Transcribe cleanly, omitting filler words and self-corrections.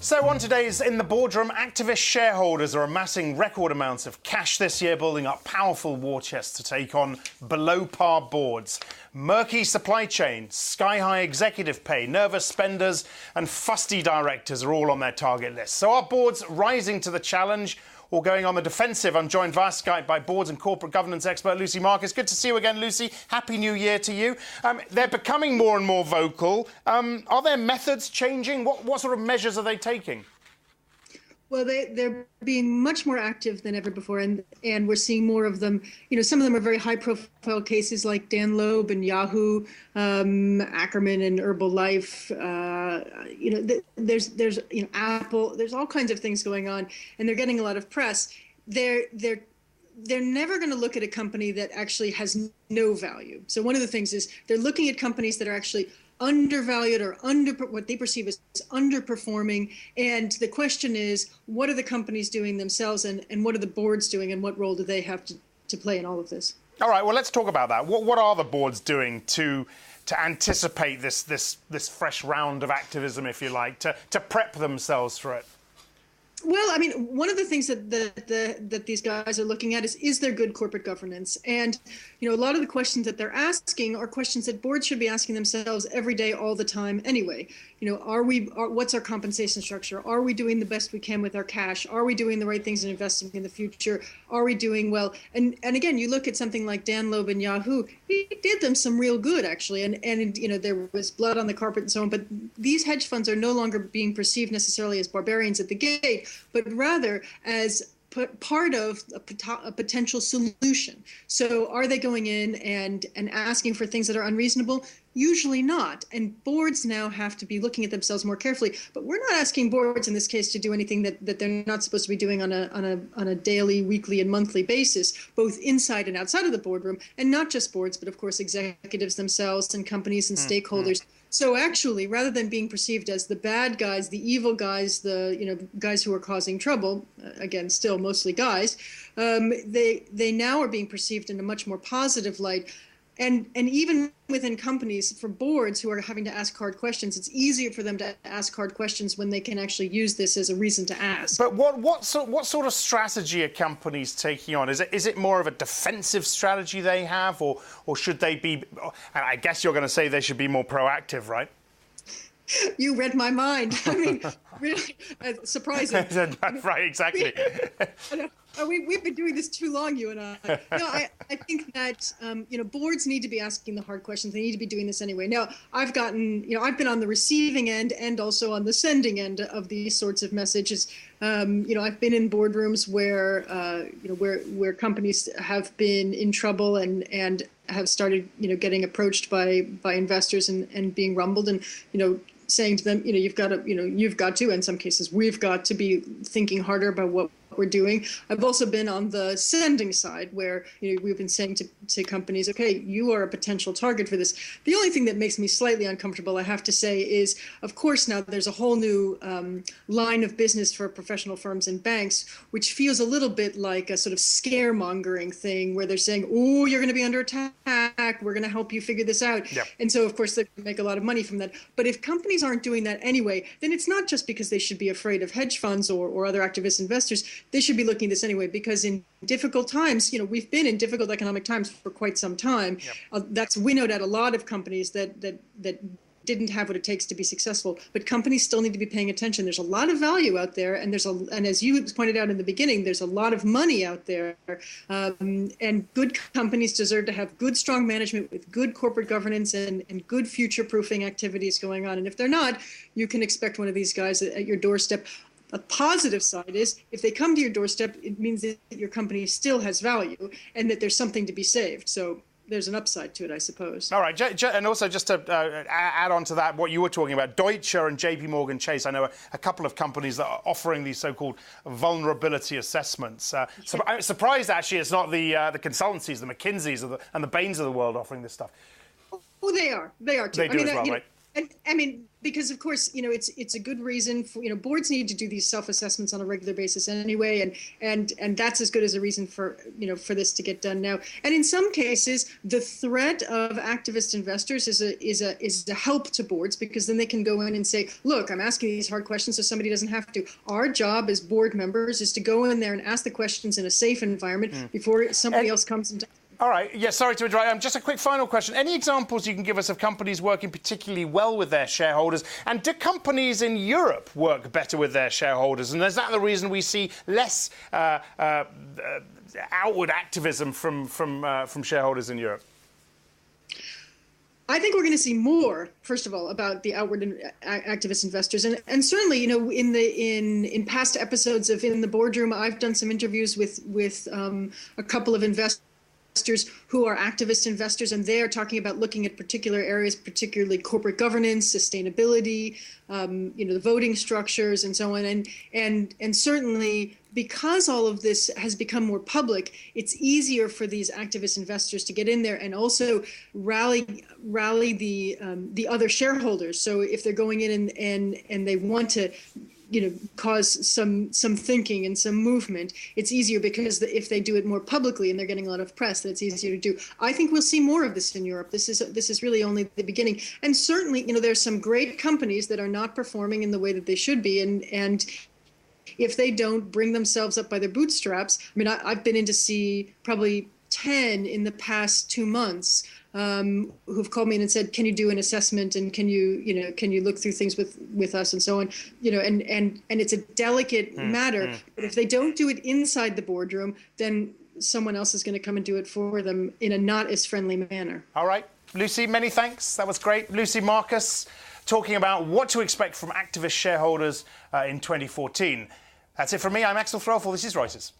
So on today's In the Boardroom, activist shareholders are amassing record amounts of cash this year, building up powerful war chests to take on below-par boards. Murky supply chain, sky-high executive pay, nervous spenders and fusty directors are all on their target list. So are boards rising to the challenge or going on the defensive? I'm joined via Skype by boards and corporate governance expert Lucy Marcus. Good to see you again, Lucy. Happy New Year to you. They're becoming more and more vocal. Are their methods changing? What sort of measures are they taking? Well, they're being much more active than ever before, and we're seeing more of them. You know, some of them are very high-profile cases like Dan Loeb and Yahoo, Ackerman and Herbalife. There's Apple. There's all kinds of things going on, and they're getting a lot of press. They're never going to look at a company that actually has no value. So one of the things is they're looking at companies that are actually undervalued or what they perceive as underperforming. And the question is, what are the companies doing themselves and what are the boards doing and what role do they have to play in all of this? All right, well, let's talk about that. What are the boards doing to anticipate this fresh round of activism, if you like, to prep themselves for it? Well, I mean, one of the things that these guys are looking at is there good corporate governance? And, you know, a lot of the questions that they're asking are questions that boards should be asking themselves every day, all the time anyway. You know, what's our compensation structure? Are we doing the best we can with our cash? Are we doing the right things and investing in the future? Are we doing well? And again, you look at something like Dan Loeb and Yahoo, he did them some real good, actually. And you know, there was blood on the carpet and so on. But these hedge funds are no longer being perceived necessarily as barbarians at the gate, but rather as part of a potential solution. So are they going in and asking for things that are unreasonable? Usually not. And boards now have to be looking at themselves more carefully. But we're not asking boards in this case to do anything that they're not supposed to be doing on a daily, weekly, and monthly basis, both inside and outside of the boardroom, and not just boards, but of course executives themselves and companies and stakeholders. So actually, rather than being perceived as the bad guys, the evil guys, the guys who are causing trouble, again, still mostly guys, they now are being perceived in a much more positive light. And even within companies, for boards who are having to ask hard questions, it's easier for them to ask hard questions when they can actually use this as a reason to ask. But what sort of strategy are companies taking on? Is it more of a defensive strategy they have, or should they be? And I guess you're going to say they should be more proactive, right? You read my mind. I mean, really surprising. Right, exactly. We've been doing this too long, you and I. No, I think that boards need to be asking the hard questions. They need to be doing this anyway. Now, I've been on the receiving end and also on the sending end of these sorts of messages. I've been in boardrooms where companies have been in trouble and have started getting approached by investors and being rumbled and saying to them, you've got to, in some cases, we've got to be thinking harder about what we're doing. I've also been on the sending side where we've been saying to companies, okay, you are a potential target for this. The only thing that makes me slightly uncomfortable, I have to say, is, of course, now there's a whole new line of business for professional firms and banks, which feels a little bit like a sort of scaremongering thing where they're saying, oh, you're going to be under attack, we're going to help you figure this out. Yep. And so, of course, they can make a lot of money from that. But if companies aren't doing that anyway, then it's not just because they should be afraid of hedge funds or other activist investors. They should be looking at this anyway, because in difficult times, we've been in difficult economic times for quite some time. Yep. That's winnowed out a lot of companies that didn't have what it takes to be successful. But companies still need to be paying attention. There's a lot of value out there, and as you pointed out in the beginning, there's a lot of money out there. And good companies deserve to have good, strong management with good corporate governance and good future-proofing activities going on. And if they're not, you can expect one of these guys at your doorstep. A positive side is, if they come to your doorstep, it means that your company still has value and that there's something to be saved. So there's an upside to it, I suppose. All right, and also just to add on to that, what you were talking about, Deutsche and JP Morgan Chase, I know a couple of companies that are offering these so-called vulnerability assessments. So I'm surprised, actually, it's not the consultancies, the McKinseys and the Bains of the world offering this stuff. Oh, they are too. They do as well, right? And I mean, because of course, it's a good reason for, boards need to do these self-assessments on a regular basis anyway, and that's as good as a reason for, for this to get done now. And in some cases, the threat of activist investors is a help to boards, because then they can go in and say, look, I'm asking these hard questions so somebody doesn't have to. Our job as board members is to go in there and ask the questions in a safe environment before somebody else comes and. All right. Yeah, sorry to interrupt. Just a quick final question. Any examples you can give us of companies working particularly well with their shareholders? And do companies in Europe work better with their shareholders? And is that the reason we see less outward activism from shareholders in Europe? I think we're going to see more, first of all, about the outward activist investors, and certainly, in past episodes of In the Boardroom, I've done some interviews with a couple of investors who are activist investors, and they are talking about looking at particular areas, particularly corporate governance, sustainability, the voting structures, and so on. And certainly, because all of this has become more public, it's easier for these activist investors to get in there and also rally the other shareholders. So if they're going in and they want to cause some thinking and some movement, it's easier, because if they do it more publicly and they're getting a lot of press, that it's easier to do. I think we'll see more of this in Europe. This is really only the beginning. And certainly, there's some great companies that are not performing in the way that they should be. And if they don't bring themselves up by their bootstraps, I mean, I've been in to see probably 10 in the past 2 months who've called me in and said, can you do an assessment, and can you look through things with us, and so on, and it's a delicate matter. But if they don't do it inside the boardroom, then someone else is going to come and do it for them in a not as friendly manner. All right, Lucy, many thanks. That was great. Lucy Marcus talking about what to expect from activist shareholders in 2014. That's it from me. I'm Axel Threlfall. This is Reuters.